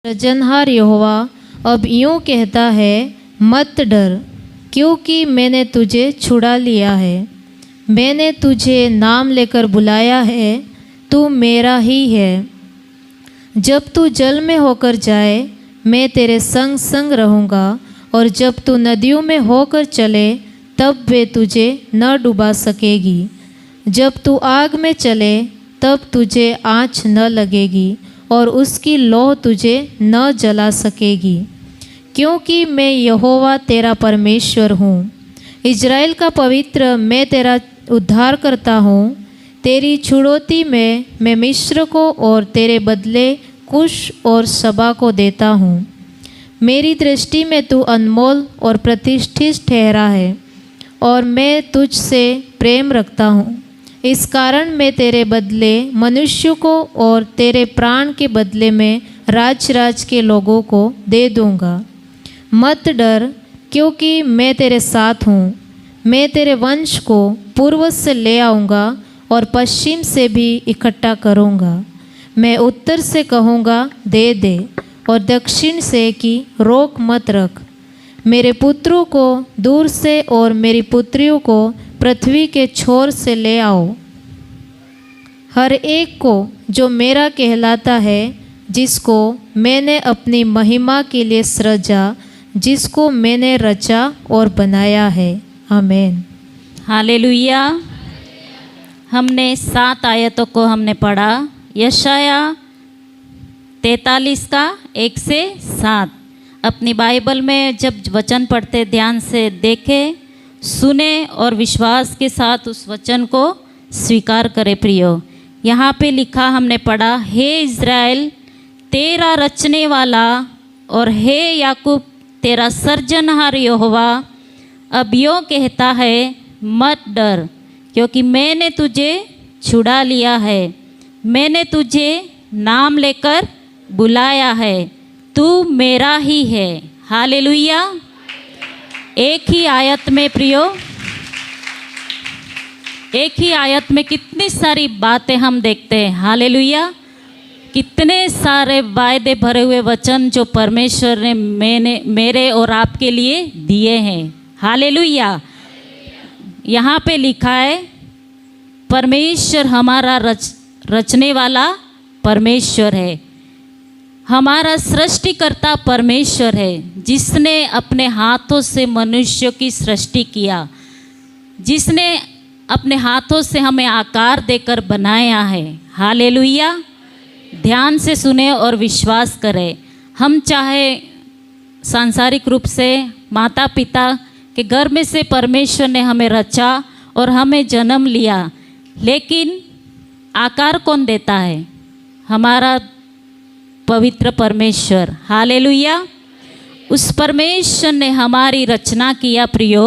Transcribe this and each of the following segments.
सृजनहार यहोवा अब यूँ कहता है, मत डर, क्योंकि मैंने तुझे छुड़ा लिया है। मैंने तुझे नाम लेकर बुलाया है, तू मेरा ही है। जब तू जल में होकर जाए, मैं तेरे संग संग रहूँगा, और जब तू नदियों में होकर चले, तब वे तुझे न डुबा सकेगी। जब तू आग में चले, तब तुझे आँच न लगेगी, और उसकी लौ तुझे न जला सकेगी, क्योंकि मैं यहोवा तेरा परमेश्वर हूँ, इज़राइल का पवित्र मैं तेरा उद्धार करता हूँ। तेरी छुड़ौती में मैं मिस्र को और तेरे बदले कुश और सबा को देता हूँ। मेरी दृष्टि में तू अनमोल और प्रतिष्ठित ठहरा है, और मैं तुझसे प्रेम रखता हूँ। इस कारण मैं तेरे बदले मनुष्य को और तेरे प्राण के बदले में राज के लोगों को दे दूँगा। मत डर, क्योंकि मैं तेरे साथ हूँ। मैं तेरे वंश को पूर्व से ले आऊँगा और पश्चिम से भी इकट्ठा करूँगा। मैं उत्तर से कहूँगा दे दे, और दक्षिण से कि रोक मत रख। मेरे पुत्रों को दूर से और मेरी पुत्रियों को पृथ्वी के छोर से ले आओ। हर एक को जो मेरा कहलाता है, जिसको मैंने अपनी महिमा के लिए सृजा, जिसको मैंने रचा और बनाया है। आमीन। हालेलुया। हमने 7 आयतों को हमने पढ़ा। यशाया 43 का 1 से 7। अपनी बाइबल में जब वचन पढ़ते ध्यान से देखें, सुने और विश्वास के साथ उस वचन को स्वीकार करें। प्रियो, यहाँ पे लिखा हमने पढ़ा, हे इज़राइल तेरा रचने वाला और हे याकूब तेरा सर्जनहार यहोवा अब यूँ कहता है, मत डर, क्योंकि मैंने तुझे छुड़ा लिया है। मैंने तुझे नाम लेकर बुलाया है, तू मेरा ही है। हालेलुया। एक ही आयत में प्रियो, एक ही आयत में कितनी सारी बातें हम देखते हैं। हालेलुया। कितने सारे वायदे भरे हुए वचन जो परमेश्वर ने मेरे और आपके लिए दिए हैं। हालेलुया। यहाँ पे लिखा है, परमेश्वर हमारा रचने वाला परमेश्वर है, हमारा सृष्टिकर्ता परमेश्वर है, जिसने अपने हाथों से मनुष्य की सृष्टि किया, जिसने अपने हाथों से हमें आकार देकर बनाया है। हालेलुया। ध्यान से सुने और विश्वास करें। हम चाहे सांसारिक रूप से माता पिता के गर्भ में से परमेश्वर ने हमें रचा और हमें जन्म लिया, लेकिन आकार कौन देता है? हमारा पवित्र परमेश्वर। हालेलुया। उस परमेश्वर ने हमारी रचना किया। प्रियो,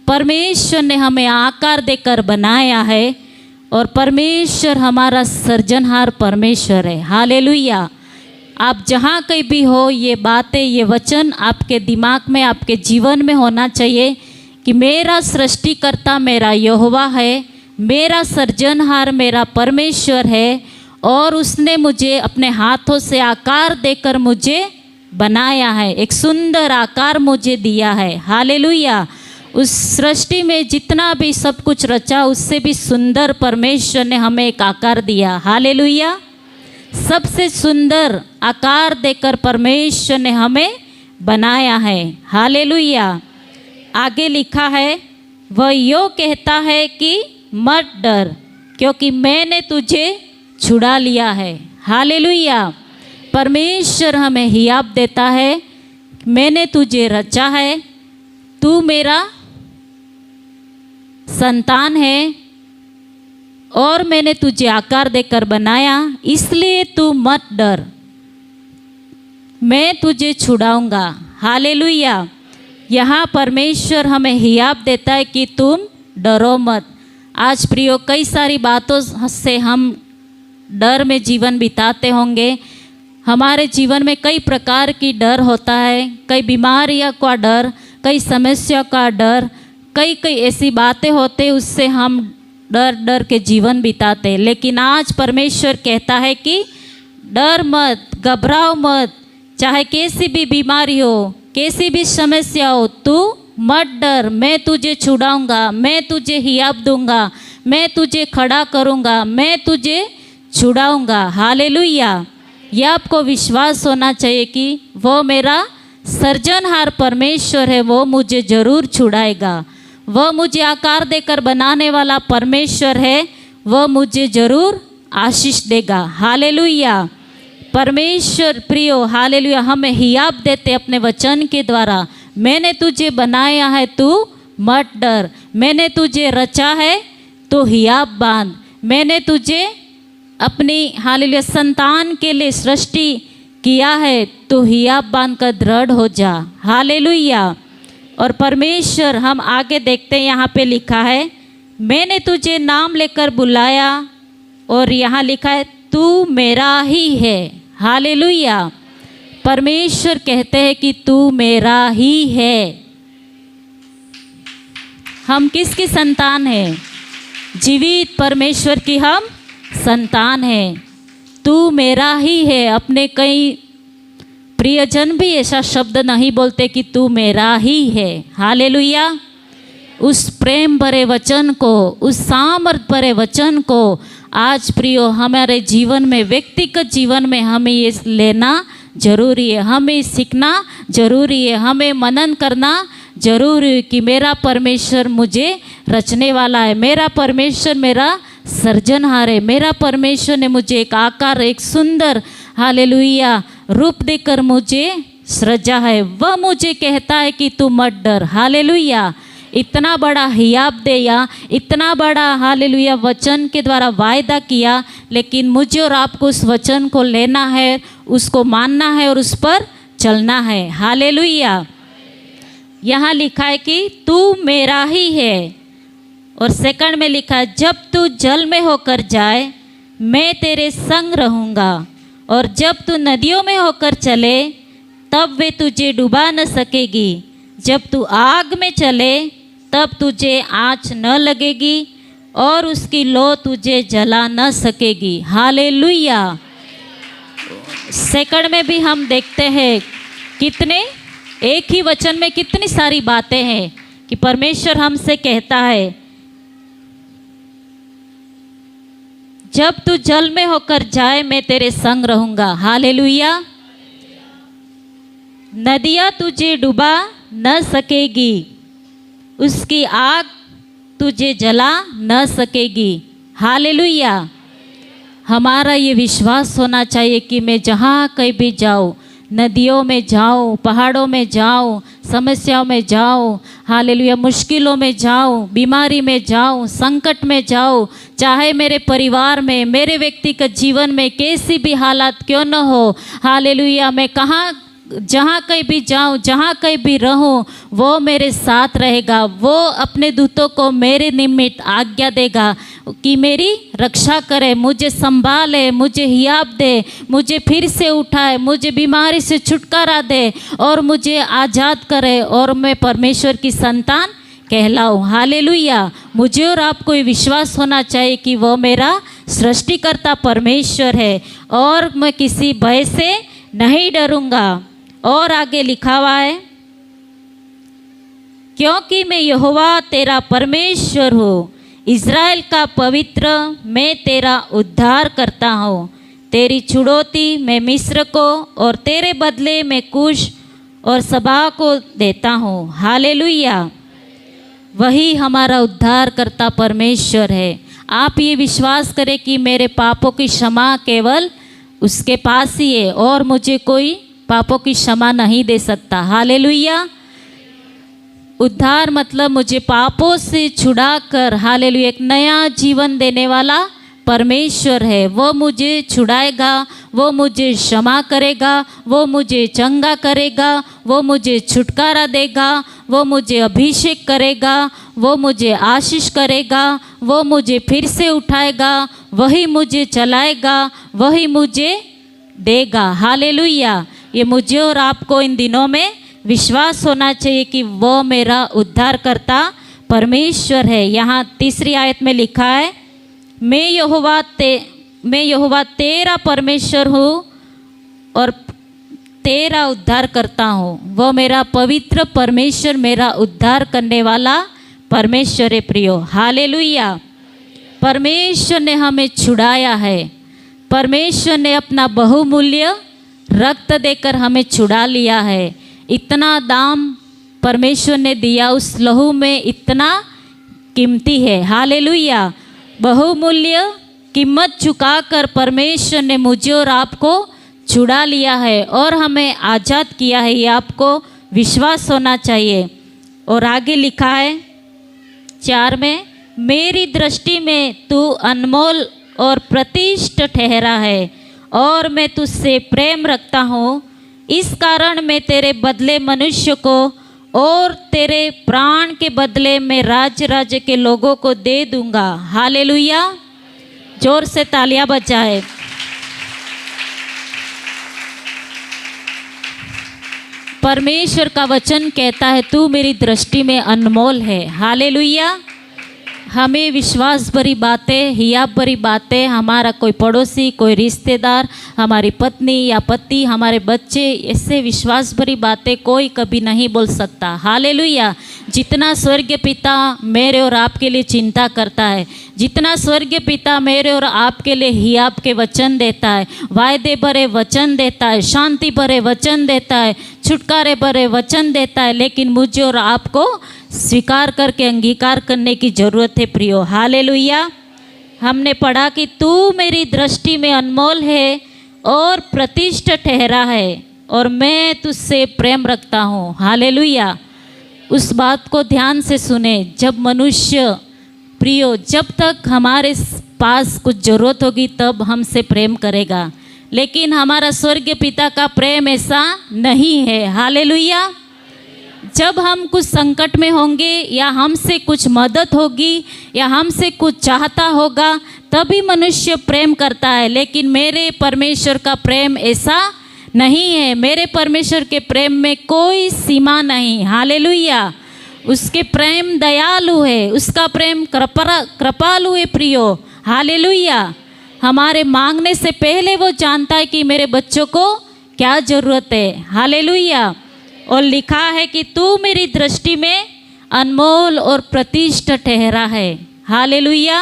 परमेश्वर ने हमें आकार देकर बनाया है, और परमेश्वर हमारा सृजनहार परमेश्वर है। हालेलुया। आप जहाँ कहीं भी हो, ये बातें, ये वचन आपके दिमाग में, आपके जीवन में होना चाहिए कि मेरा सृष्टिकर्ता मेरा यहोवा है, मेरा सृजनहार मेरा परमेश्वर है, और उसने मुझे अपने हाथों से आकार देकर मुझे बनाया है। एक सुंदर आकार मुझे दिया है। हालेलुया। उस सृष्टि में जितना भी सब कुछ रचा, उससे भी सुंदर परमेश्वर ने हमें एक आकार दिया। हालेलुया। सबसे सुंदर आकार देकर परमेश्वर ने हमें बनाया है। हालेलुया। आगे लिखा है, वह यूँ कहता है कि मत डर, क्योंकि मैंने तुझे छुड़ा लिया है। हालेलुया। परमेश्वर हमें हियाब देता है, मैंने तुझे रचा है, तू मेरा संतान है, और मैंने तुझे आकार देकर बनाया, इसलिए तू मत डर, मैं तुझे छुड़ाऊंगा। हालेलुया। यहाँ परमेश्वर हमें हियाब देता है कि तुम डरो मत। आज प्रियो, कई सारी बातों से हम डर में जीवन बिताते होंगे। हमारे जीवन में कई प्रकार की डर होता है, कई बीमारियों का डर, कई समस्या का डर, कई ऐसी बातें होते, उससे हम डर डर के जीवन बिताते। लेकिन आज परमेश्वर कहता है कि डर मत, घबराओ मत, चाहे कैसी भी बीमारी हो, कैसी भी समस्या हो, तू मत डर, मैं तुझे छुड़ाऊंगा, मैं तुझे हियाब दूंगा, मैं तुझे खड़ा करूंगा, मैं तुझे छुड़ाऊंगा। हालेलुया। यह आपको विश्वास होना चाहिए कि वो मेरा सर्जनहार परमेश्वर है, वो मुझे ज़रूर छुड़ाएगा। वह मुझे आकार देकर बनाने वाला परमेश्वर है, वह मुझे ज़रूर आशीष देगा। हालेलुया। परमेश्वर प्रियो, हालेलुया, हमें हियाब देते अपने वचन के द्वारा। मैंने तुझे बनाया है, तू मत डर। मैंने तुझे रचा है, तो हियाब बांध। मैंने तुझे अपनी हालेलुया संतान के लिए सृष्टि किया है, तो हियाब बांध कर दृढ़ हो जा। हालेलुया। और परमेश्वर, हम आगे देखते हैं, यहाँ पे लिखा है, मैंने तुझे नाम लेकर बुलाया, और यहाँ लिखा है तू मेरा ही है। हालेलुया। परमेश्वर कहते हैं कि तू मेरा ही है। हम किसकी संतान हैं? जीवित परमेश्वर की हम संतान हैं। तू मेरा ही है। अपने कई प्रियजन भी ऐसा शब्द नहीं बोलते कि तू मेरा ही है। हालेलुया। उस प्रेम भरे वचन को, उस सामर्थ भरे वचन को आज प्रियो हमारे जीवन में, व्यक्तिगत जीवन में हमें ये लेना जरूरी है, हमें सीखना जरूरी है, हमें मनन करना जरूरी है कि मेरा परमेश्वर मुझे रचने वाला है, मेरा परमेश्वर मेरा सर्जनहार है, मेरा परमेश्वर ने मुझे एक आकार, एक सुंदर हालेलुया रूप देकर मुझे सृजा है। वह मुझे कहता है कि तू मत डर। हालेलुया। इतना बड़ा हियाब दिया, इतना बड़ा हालेलुया वचन के द्वारा वायदा किया, लेकिन मुझे और आपको उस वचन को लेना है, उसको मानना है और उस पर चलना है। हालेलुया। यहाँ लिखा है कि तू मेरा ही है, और सेकंड में लिखा है जब तू जल में होकर जाए मैं तेरे संग रहूँगा, और जब तू नदियों में होकर चले तब वे तुझे डुबा न सकेगी, जब तू आग में चले तब तुझे आँच न लगेगी, और उसकी लो तुझे जला न सकेगी। हालेलुया। सेकंड में भी हम देखते हैं कितने, एक ही वचन में कितनी सारी बातें हैं कि परमेश्वर हमसे कहता है जब तू जल में होकर जाए मैं तेरे संग रहूँगा। हालेलुया। नदियाँ तुझे डुबा न सकेगी, उसकी आग तुझे जला न सकेगी। हालेलुया। हमारा ये विश्वास होना चाहिए कि मैं जहाँ कहीं भी जाऊँ, नदियों में जाऊँ, पहाड़ों में जाऊँ, समस्याओं में जाऊँ, हालेलुया मुश्किलों में जाऊँ, बीमारी में जाऊँ, संकट में जाऊँ, चाहे मेरे परिवार में, मेरे व्यक्तिगत जीवन में कैसी भी हालात क्यों न हो, हालेलुया मैं कहाँ जहाँ कहीं भी जाऊँ, जहाँ कहीं भी रहूँ, वो मेरे साथ रहेगा। वो अपने दूतों को मेरे निमित्त आज्ञा देगा कि मेरी रक्षा करे, मुझे संभाले, मुझे हियाब दे, मुझे फिर से उठाए, मुझे बीमारी से छुटकारा दे और मुझे आज़ाद करे, और मैं परमेश्वर की संतान कहलाऊँ। हालेलुया। मुझे और आपको ये विश्वास होना चाहिए कि वो मेरा सृष्टिकर्ता परमेश्वर है, और मैं किसी भय से नहीं डरूँगा। और आगे लिखा हुआ है क्योंकि मैं यहोवा तेरा परमेश्वर हूँ, इज़राइल का पवित्र, मैं तेरा उद्धार करता हूँ। तेरी छुड़ौती मैं मिस्र को और तेरे बदले मैं कुश और सबा को देता हूँ। हालेलुया। वही हमारा उद्धार करता परमेश्वर है। आप ये विश्वास करें कि मेरे पापों की क्षमा केवल उसके पास ही है, और मुझे कोई पापों की क्षमा नहीं दे सकता। हालेलुया। उद्धार मतलब मुझे पापों से छुड़ाकर हालेलुया एक नया जीवन देने वाला परमेश्वर है। वो मुझे छुड़ाएगा, वो मुझे क्षमा करेगा, वो मुझे चंगा करेगा, वो मुझे छुटकारा देगा, वो मुझे अभिषेक करेगा, वो मुझे आशीष करेगा, वो मुझे फिर से उठाएगा, वही मुझे चलाएगा, वही मुझे देगा। हालेलुया। ये मुझे और आपको इन दिनों में विश्वास होना चाहिए कि वो मेरा उद्धार करता परमेश्वर है। यहाँ तीसरी आयत में लिखा है मैं यहोवा तेरा परमेश्वर हूँ, और तेरा उद्धार करता हूँ। वह मेरा पवित्र परमेश्वर, मेरा उद्धार करने वाला परमेश्वर है प्रियो। हालेलुया। परमेश्वर ने हमें छुड़ाया है। परमेश्वर ने अपना बहुमूल्य रक्त देकर हमें छुड़ा लिया है। इतना दाम परमेश्वर ने दिया, उस लहू में इतना कीमती है। हालेलुया। बहुमूल्य कीमत चुकाकर परमेश्वर ने मुझे और आपको छुड़ा लिया है और हमें आज़ाद किया है। ये आपको विश्वास होना चाहिए। और आगे लिखा है 4 में, मेरी दृष्टि में तू अनमोल और प्रतिष्ठ ठहरा है और मैं तुझसे प्रेम रखता हूँ। इस कारण मैं तेरे बदले मनुष्य को और तेरे प्राण के बदले में राज्य के लोगों को दे दूंगा। हालेलुया। जोर से तालियां बजाए। परमेश्वर का वचन कहता है तू मेरी दृष्टि में अनमोल है। हालेलुया। हमें विश्वास भरी बातें, हियाब भरी बातें, हमारा कोई पड़ोसी, कोई रिश्तेदार, हमारी पत्नी या पति, हमारे बच्चे, ऐसे विश्वास भरी बातें कोई कभी नहीं बोल सकता। हालेलुया। जितना स्वर्गीय पिता मेरे और आपके लिए चिंता करता है, जितना स्वर्गीय पिता मेरे और आपके लिए हियाब के वचन देता है, वायदे भरे वचन देता है, शांति भरे वचन देता है, छुटकारे भरे वचन देता है, लेकिन मुझे और आपको स्वीकार करके अंगीकार करने की ज़रूरत है प्रियो। हालेलुया। हमने पढ़ा कि तू मेरी दृष्टि में अनमोल है और प्रतिष्ठ ठहरा है और मैं तुझसे प्रेम रखता हूँ। हालेलुया। उस बात को ध्यान से सुने। जब मनुष्य प्रियो, जब तक हमारे पास कुछ ज़रूरत होगी तब हमसे प्रेम करेगा, लेकिन हमारा स्वर्गीय पिता का प्रेम ऐसा नहीं है। हालेलुया। जब हम कुछ संकट में होंगे या हमसे कुछ मदद होगी या हमसे कुछ चाहता होगा तभी मनुष्य प्रेम करता है, लेकिन मेरे परमेश्वर का प्रेम ऐसा नहीं है। मेरे परमेश्वर के प्रेम में कोई सीमा नहीं। हालेलुया। उसके प्रेम दयालु है, उसका प्रेम कृपालु है प्रियो। हालेलुया। हमारे मांगने से पहले वो जानता है कि मेरे बच्चों को क्या ज़रूरत है। हालेलुया। और लिखा है कि तू मेरी दृष्टि में अनमोल और प्रतिष्ठ ठहरा है। हालेलुया।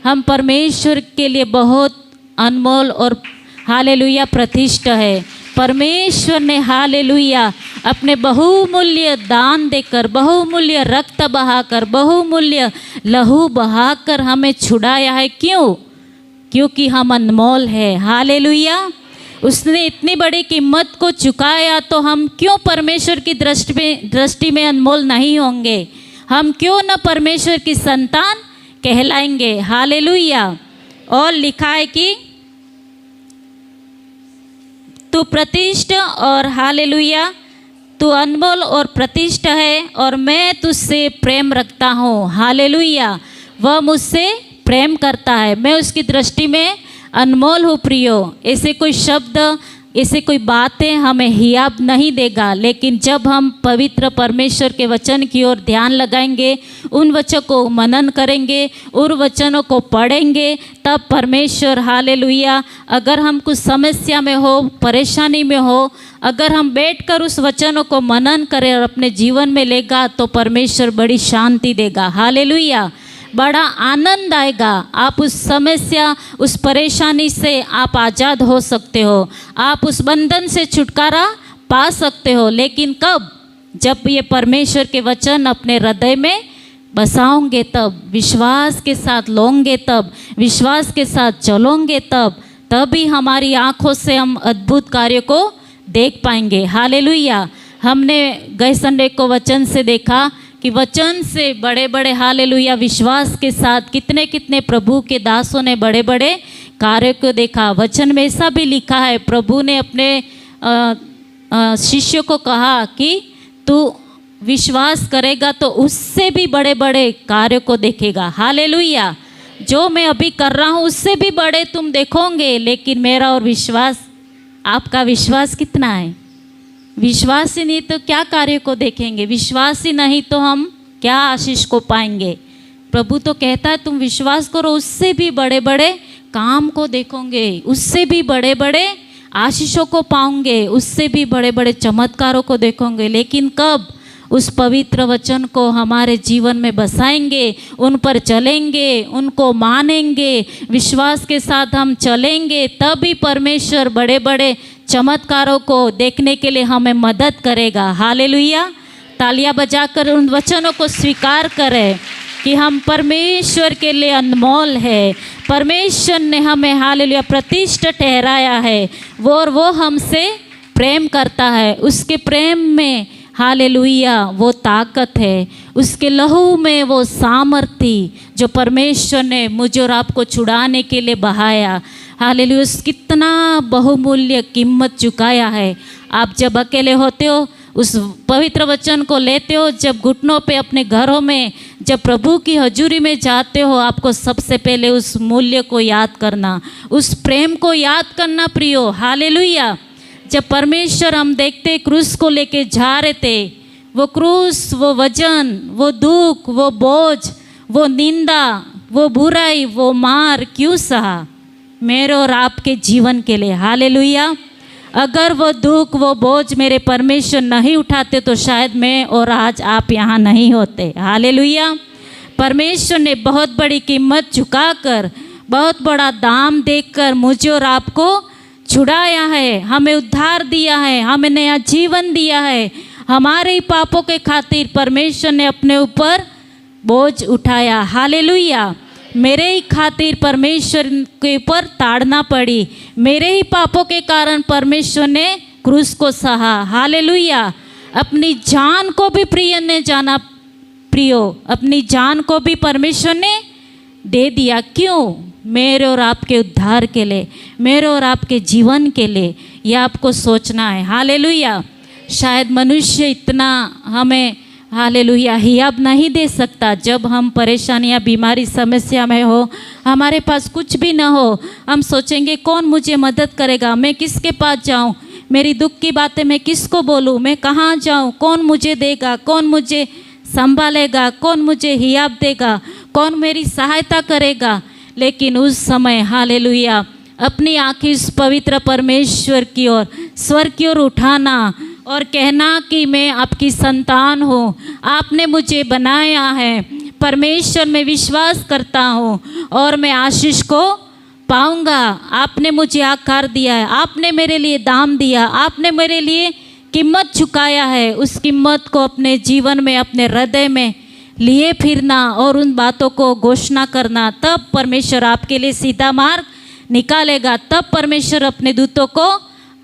हम परमेश्वर के लिए बहुत अनमोल और हालेलुया प्रतिष्ठ है। परमेश्वर ने हालेलुया अपने बहुमूल्य दान देकर, बहुमूल्य रक्त बहाकर, बहुमूल्य लहू बहाकर हमें छुड़ाया है। क्यों? क्योंकि हम अनमोल है। हालेलुया। उसने इतनी बड़ी कीमत को चुकाया तो हम क्यों परमेश्वर की दृष्टि में अनमोल नहीं होंगे? हम क्यों न परमेश्वर की संतान कहलाएंगे? हालेलुया। और लिखा है कि तू प्रतिष्ठ और हालेलुया, तू अनमोल और प्रतिष्ठ है और मैं तुझसे प्रेम रखता हूँ। हालेलुया। वह मुझसे प्रेम करता है, मैं उसकी दृष्टि में अनमोल हो प्रियो। ऐसे कोई शब्द, ऐसे कोई बातें हमें हियाब नहीं देगा, लेकिन जब हम पवित्र परमेश्वर के वचन की ओर ध्यान लगाएंगे, उन वचनों को मनन करेंगे, उन वचनों को पढ़ेंगे, तब परमेश्वर हालेलुया, अगर हम कुछ समस्या में हो, परेशानी में हो, अगर हम बैठकर उस वचनों को मनन करें और अपने जीवन में लेगा तो परमेश्वर बड़ी शांति देगा। हालेलुया। बड़ा आनंद आएगा। आप उस समस्या, उस परेशानी से आप आज़ाद हो सकते हो, आप उस बंधन से छुटकारा पा सकते हो। लेकिन कब? जब ये परमेश्वर के वचन अपने हृदय में बसाओगे, तब विश्वास के साथ लोगे, तब विश्वास के साथ चलोगे, तभी हमारी आँखों से हम अद्भुत कार्य को देख पाएंगे। हालेलुया। हमने गए संडे को वचन से देखा कि वचन से बड़े बड़े हालेलुया विश्वास के साथ कितने कितने प्रभु के दासों ने बड़े बड़े कार्य को देखा। वचन में ऐसा भी लिखा है, प्रभु ने अपने शिष्यों को कहा कि तू विश्वास करेगा तो उससे भी बड़े बड़े कार्य को देखेगा। हालेलुया। जो मैं अभी कर रहा हूँ उससे भी बड़े तुम देखोगे, लेकिन मेरा और विश्वास, आपका विश्वास कितना है? विश्वास ही नहीं तो क्या कार्य को देखेंगे? विश्वास ही नहीं तो हम क्या आशीष को पाएंगे? प्रभु तो कहता है तुम विश्वास करो, उससे भी बड़े बड़े काम को देखोगे, उससे भी बड़े बड़े आशीषों को पाओगे, उससे भी बड़े बड़े चमत्कारों को देखोगे। लेकिन कब उस पवित्र वचन को हमारे जीवन में बसाएंगे, उन पर चलेंगे, उनको मानेंगे, विश्वास के साथ हम चलेंगे, तभी परमेश्वर बड़े बड़े चमत्कारों को देखने के लिए हमें मदद करेगा। हालेलुया। तालियां बजाकर उन वचनों को स्वीकार करें कि हम परमेश्वर के लिए अनमोल है। परमेश्वर ने हमें हालेलुया प्रतिष्ठा ठहराया है, वो हमसे प्रेम करता है। उसके प्रेम में हालेलुया वो ताकत है, उसके लहू में वो सामर्थ्य जो परमेश्वर ने मुझे और आपको छुड़ाने के लिए बहाया। हालेलुया, उस कितना बहुमूल्य कीमत चुकाया है। आप जब अकेले होते हो, उस पवित्र वचन को लेते हो, जब घुटनों पे अपने घरों में जब प्रभु की हजूरी में जाते हो, आपको सबसे पहले उस मूल्य को याद करना, उस प्रेम को याद करना प्रियो। हालेलुया। जब परमेश्वर हम देखते क्रूस को लेके जा रहे थे, वो क्रूस, वो वजन, वो दुख, वो बोझ, वो निंदा, वो बुराई, वो मार क्यों सहा? मेरे और आपके जीवन के लिए। हालेलुया। अगर वो दुख, वो बोझ मेरे परमेश्वर नहीं उठाते तो शायद मैं और आज आप यहाँ नहीं होते। हालेलुया। परमेश्वर ने बहुत बड़ी कीमत चुकाकर, बहुत बड़ा दाम देकर मुझे और आपको छुड़ाया है, हमें उद्धार दिया है, हमें नया जीवन दिया है। हमारे ही पापों के खातिर परमेश्वर ने अपने ऊपर बोझ उठाया। हालेलुया। मेरे ही खातिर परमेश्वर के ऊपर ताड़ना पड़ी, मेरे ही पापों के कारण परमेश्वर ने क्रूस को सहा। हालेलुया। अपनी जान को भी प्रिय ने जाना, प्रियो, अपनी जान को भी परमेश्वर ने दे दिया। क्यों? मेरे और आपके उद्धार के लिए, मेरे और आपके जीवन के लिए। यह आपको सोचना है। हालेलुया। शायद मनुष्य इतना हमें हालेलुया हियाब नहीं दे सकता। जब हम परेशानियाँ, बीमारी, समस्या में हो, हमारे पास कुछ भी ना हो, हम सोचेंगे कौन मुझे मदद करेगा, मैं किसके पास जाऊँ, मेरी दुख की बातें मैं किसको बोलूँ, मैं कहाँ जाऊँ, कौन मुझे देगा, कौन मुझे संभालेगा, कौन मुझे हियाब देगा, कौन मेरी सहायता करेगा। लेकिन उस समय हालेलुया अपनी आँखें इस पवित्र परमेश्वर की ओर, स्वर की ओर उठाना और कहना कि मैं आपकी संतान हूँ, आपने मुझे बनाया है, परमेश्वर में विश्वास करता हूँ और मैं आशीष को पाऊँगा। आपने मुझे आकार दिया है, आपने मेरे लिए दाम दिया, आपने मेरे लिए कीमत चुकाया है। उस कीमत को अपने जीवन में, अपने हृदय में लिए फिरना और उन बातों को घोषणा करना, तब परमेश्वर आपके लिए सीधा मार्ग निकालेगा। तब परमेश्वर अपने दूतों को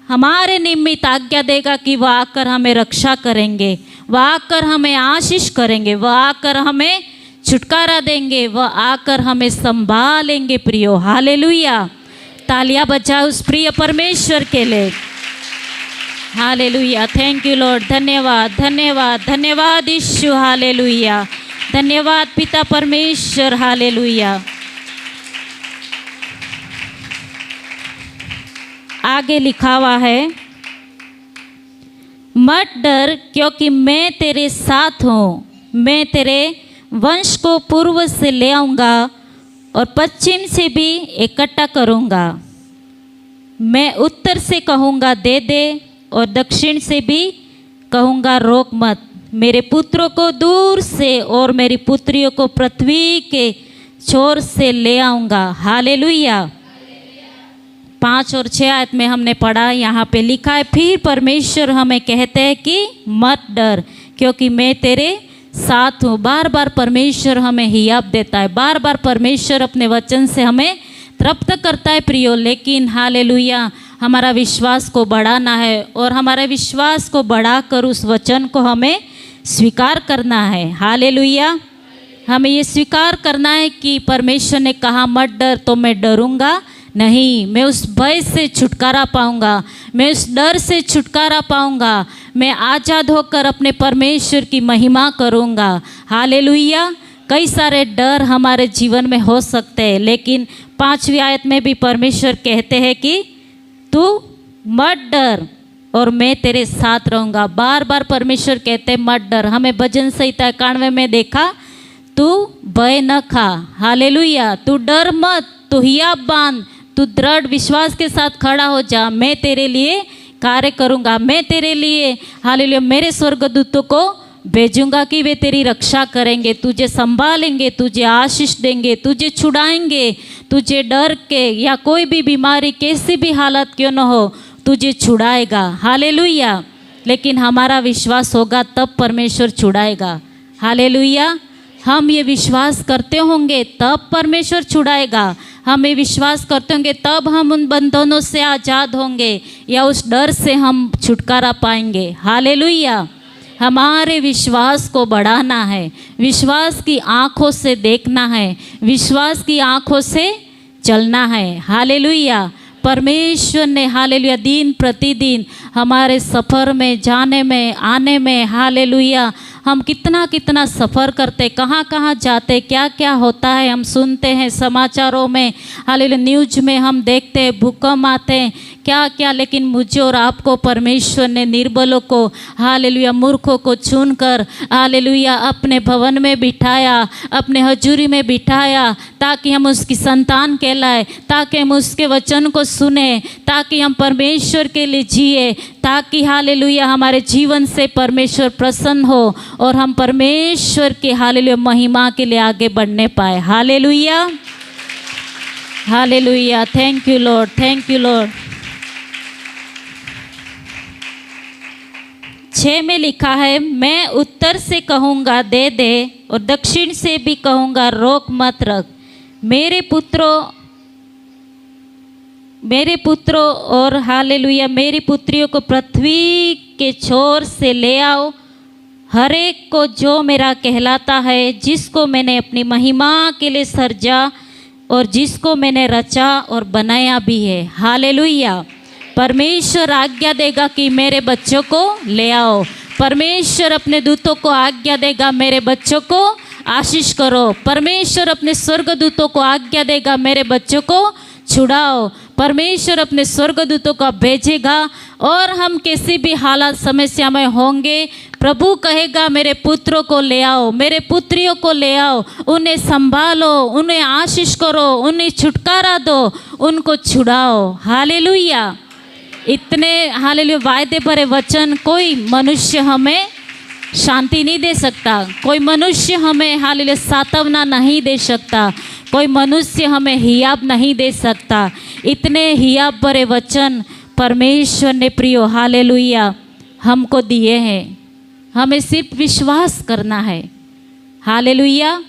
हमारे निमित्त आज्ञा देगा कि वह आकर हमें रक्षा करेंगे, वह आकर हमें आशीष करेंगे, वह आकर हमें छुटकारा देंगे, वह आकर हमें संभालेंगे प्रियो। हालेलुया। तालियां बजाओ उस प्रिय परमेश्वर के लिए। हालेलुया। Thank you Lord. धन्यवाद, धन्यवाद, धन्यवाद यीशु। हालेलुया। धन्यवाद पिता परमेश्वर। हालेलुया। आगे लिखा हुआ है, मत डर क्योंकि मैं तेरे साथ हूँ, मैं तेरे वंश को पूर्व से ले आऊँगा और पश्चिम से भी इकट्ठा करूँगा। मैं उत्तर से कहूँगा दे दे और दक्षिण से भी कहूँगा रोक मत। मेरे पुत्रों को दूर से और मेरी पुत्रियों को पृथ्वी के छोर से ले आऊँगा। हालेलुया। 5 और 6 आयत में हमने पढ़ा, यहाँ पे लिखा है, फिर परमेश्वर हमें कहते हैं कि मत डर क्योंकि मैं तेरे साथ हूँ। बार बार परमेश्वर हमें हियाब देता है, बार बार परमेश्वर अपने वचन से हमें तृप्त करता है प्रियो। लेकिन हालेलुया हमारा विश्वास को बढ़ाना है और हमारे विश्वास को बढ़ाकर उस वचन को हमें स्वीकार करना है। हालेलुया। हमें ये स्वीकार करना है कि परमेश्वर ने कहा मत डर, तो मैं डरूंगा नहीं, मैं उस भय से छुटकारा पाऊंगा, मैं उस डर से छुटकारा पाऊंगा, मैं आज़ाद होकर अपने परमेश्वर की महिमा करूंगा। हालेलुया। कई सारे डर हमारे जीवन में हो सकते हैं, लेकिन 5वीं आयत में भी परमेश्वर कहते हैं कि तू मत डर और मैं तेरे साथ रहूँगा। बार बार परमेश्वर कहते हैं मत डर। हमें भजन संहिता 91 में देखा, तू भय न खा। हालेलुया। तू डर मत, तू हियाब बांध, तू दृढ़ विश्वास के साथ खड़ा हो जा, मैं तेरे लिए कार्य करूँगा, मैं तेरे लिए हालेलुया मेरे स्वर्गदूतों को भेजूंगा कि वे तेरी रक्षा करेंगे, तुझे संभालेंगे, तुझे आशीष देंगे, तुझे छुड़ाएंगे, तुझे डर के या कोई भी बीमारी कैसी भी हालत क्यों न हो तुझे छुड़ाएगा। हालेलुया। लेकिन हमारा विश्वास होगा तब परमेश्वर छुड़ाएगा। हालेलुया। हम ये विश्वास करते होंगे तब परमेश्वर छुड़ाएगा। हम ये विश्वास करते होंगे तब हम उन बंधनों से आज़ाद होंगे या उस डर से हम छुटकारा पाएंगे। हालेलुया। हमारे विश्वास को बढ़ाना है, विश्वास की आँखों से देखना है, विश्वास की आँखों से चलना है। हालेलुया। परमेश्वर ने हालेलुया दिन प्रतिदिन हमारे सफ़र में जाने में आने में हालेलुया हम कितना कितना सफ़र करते, कहाँ कहाँ जाते, क्या क्या होता है हम सुनते हैं समाचारों में, हालेलुया न्यूज़ में हम देखते हैं, भूकंप आते हैं, क्या क्या। लेकिन मुझे और आपको परमेश्वर ने निर्बलों को हालेलुया मूर्खों को चुनकर हालेलुया अपने भवन में बिठाया, अपने हजूरी में बिठाया ताकि हम उसकी संतान कहलाए, ताकि हम उसके वचन को सुने, ताकि हम परमेश्वर के लिए जिए, ताकि हालेलुया हमारे जीवन से परमेश्वर प्रसन्न हो और हम परमेश्वर के हालेलुया महिमा के लिए आगे बढ़ने पाए। Hallelujah. Hallelujah. Thank you Lord, thank you Lord. 6 में लिखा है, मैं उत्तर से कहूँगा दे दे और दक्षिण से भी कहूँगा रोक मत रख। मेरे पुत्रों और हालेलुया मेरी पुत्रियों को पृथ्वी के छोर से ले आओ, हर एक को जो मेरा कहलाता है, जिसको मैंने अपनी महिमा के लिए सर्जा और जिसको मैंने रचा और बनाया भी है। हालेलुया। परमेश्वर आज्ञा देगा कि मेरे बच्चों को ले आओ। परमेश्वर अपने दूतों को आज्ञा देगा, मेरे बच्चों को आशीष करो। परमेश्वर अपने स्वर्गदूतों को आज्ञा देगा, मेरे बच्चों को छुड़ाओ। परमेश्वर अपने स्वर्गदूतों को भेजेगा और हम किसी भी हालत समस्या में होंगे, प्रभु कहेगा मेरे पुत्रों को ले आओ, मेरे पुत्रियों को ले आओ, उन्हें संभालो, उन्हें आशीष करो, उन्हें छुटकारा दो, उनको छुड़ाओ। हालेलुया। इतने हालेलुया वायदे भरे वचन कोई मनुष्य हमें शांति नहीं दे सकता, कोई मनुष्य हमें हालेलुया सांत्वना नहीं दे सकता, कोई मनुष्य हमें हियाब नहीं दे सकता। इतने हियाब भरे वचन परमेश्वर ने प्रियो हालेलुया हमको दिए हैं। हमें सिर्फ विश्वास करना है। हालेलुया।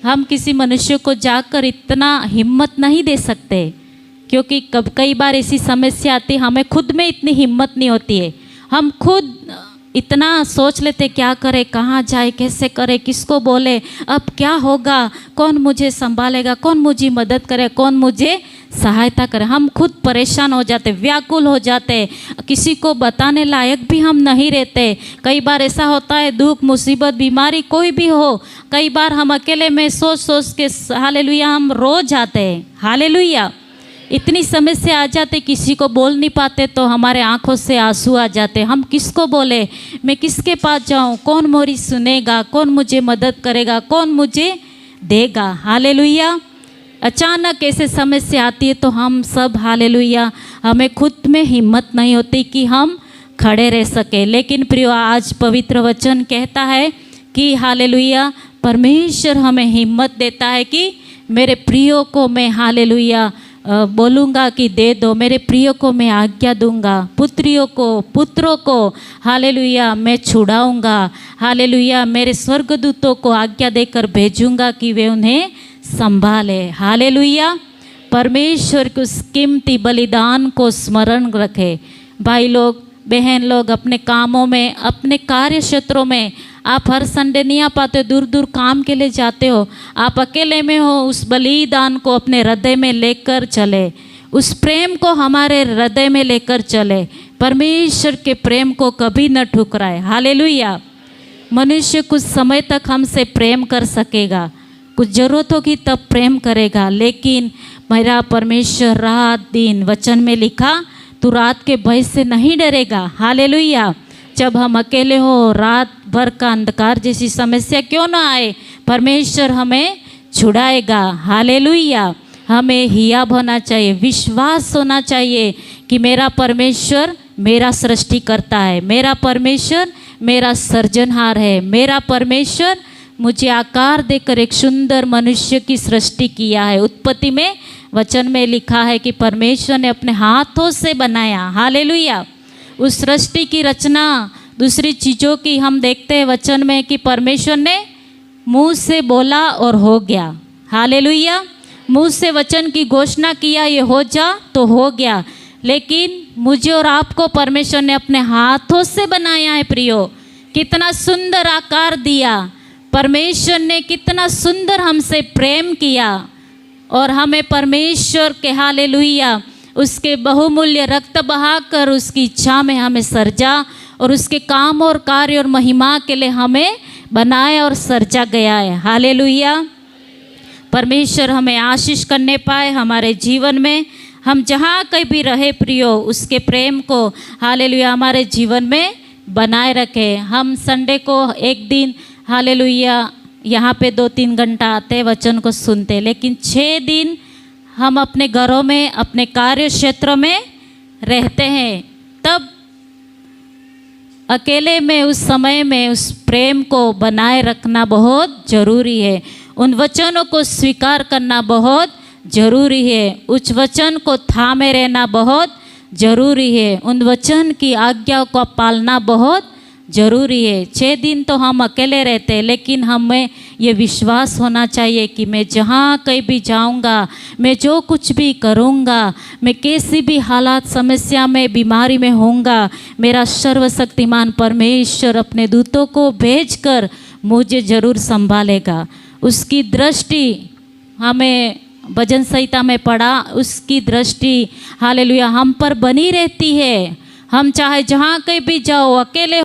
हम किसी मनुष्य को जाकर इतना हिम्मत नहीं दे सकते, क्योंकि कई बार ऐसी समस्या आती, हमें खुद में इतनी हिम्मत नहीं होती है। हम खुद इतना सोच लेते क्या करें, कहाँ जाए, कैसे करें, किसको बोले, अब क्या होगा, कौन मुझे संभालेगा, कौन मुझे मदद करे, कौन मुझे सहायता करे। हम खुद परेशान हो जाते, व्याकुल हो जाते, किसी को बताने लायक भी हम नहीं रहते। कई बार ऐसा होता है, दुख मुसीबत बीमारी कोई भी हो, कई बार हम अकेले में सोच सोच के हालेलुया हम रो जाते हैं। हालेलुया। इतनी समस्या आ जाते, किसी को बोल नहीं पाते तो हमारे आंखों से आंसू आ जाते। हम किसको बोले, मैं किसके पास जाऊं, कौन मेरी सुनेगा, कौन मुझे मदद करेगा, कौन मुझे देगा। हालेलुया। अचानक ऐसे समस्या आती है तो हम सब हालेलुया हमें खुद में हिम्मत नहीं होती कि हम खड़े रह सके। लेकिन प्रियो आज पवित्र वचन कहता है कि हालेलुया परमेश्वर हमें हिम्मत देता है कि मेरे प्रियो को मैं हालेलुया बोलूँगा कि दे दो, मेरे प्रियो को मैं आज्ञा दूंगा, पुत्रियों को पुत्रों को हालेलुया मैं छुड़ाऊँगा। हालेलुया मेरे स्वर्गदूतों को आज्ञा देकर भेजूँगा कि वे उन्हें संभाले। हालेलुया। परमेश्वर के उस कीमती बलिदान को स्मरण रखे। भाई लोग बहन लोग अपने कामों में, अपने कार्य क्षेत्रों में आप हर संडे नहीं आ पाते, दूर दूर काम के लिए जाते हो, आप अकेले में हो, उस बलिदान को अपने हृदय में लेकर चले, उस प्रेम को हमारे हृदय में लेकर चले। परमेश्वर के प्रेम को कभी न ठुकराए। हालेलुया। मनुष्य कुछ समय तक हमसे प्रेम कर सकेगा, कुछ ज़रूरत होगी तब प्रेम करेगा, लेकिन मेरा परमेश्वर रात दिन वचन में लिखा तू रात के भय से नहीं डरेगा। हालेलुया। जब हम अकेले हो, रात भर का अंधकार जैसी समस्या क्यों ना आए, परमेश्वर हमें छुड़ाएगा। हालेलुया। हमें हियाब होना चाहिए, विश्वास होना चाहिए कि मेरा परमेश्वर मेरा सृष्टि करता है, मेरा परमेश्वर मेरा सर्जनहार है, मेरा परमेश्वर मुझे आकार देकर एक सुंदर मनुष्य की सृष्टि किया है। उत्पत्ति में वचन में लिखा है कि परमेश्वर ने अपने हाथों से बनाया। हालेलुया। उस सृष्टि की रचना दूसरी चीज़ों की हम देखते हैं वचन में कि परमेश्वर ने मुंह से बोला और हो गया। हालेलुया। मुंह से वचन की घोषणा किया, ये हो जा तो हो गया। लेकिन मुझे और आपको परमेश्वर ने अपने हाथों से बनाया है प्रियो। कितना सुंदर आकार दिया परमेश्वर ने, कितना सुंदर हमसे प्रेम किया और हमें परमेश्वर के हालेलुया उसके बहुमूल्य रक्त बहाकर उसकी इच्छा में हमें सर्जा और उसके काम और कार्य और महिमा के लिए हमें बनाया और सर्जा गया है। हालेलुया। परमेश्वर हमें आशीष करने पाए हमारे जीवन में। हम जहाँ कहीं भी रहे प्रियो, उसके प्रेम को हालेलुया हमारे जीवन में बनाए रखे। हम संडे को एक दिन हालेलुया यहाँ पे 2-3 घंटा आते वचन को सुनते, लेकिन 6 दिन हम अपने घरों में अपने कार्य क्षेत्रों में रहते हैं। तब अकेले में उस समय में उस प्रेम को बनाए रखना बहुत ज़रूरी है। उन वचनों को स्वीकार करना बहुत ज़रूरी है। उस वचन को थामे रहना बहुत ज़रूरी है। उन वचन की आज्ञा को पालना बहुत ज़रूरी है। 6 दिन तो हम अकेले रहते हैं, लेकिन हमें ये विश्वास होना चाहिए कि मैं जहाँ कहीं भी जाऊँगा, मैं जो कुछ भी करूँगा, मैं कैसी भी हालात समस्या में बीमारी में होऊंगा, मेरा सर्वशक्तिमान परमेश्वर अपने दूतों को भेजकर मुझे ज़रूर संभालेगा। उसकी दृष्टि हमें भजन संहिता में पढ़ा, उसकी दृष्टि हालेलुया हम पर बनी रहती है। हम चाहे जहाँ कहीं भी जाओ, अकेले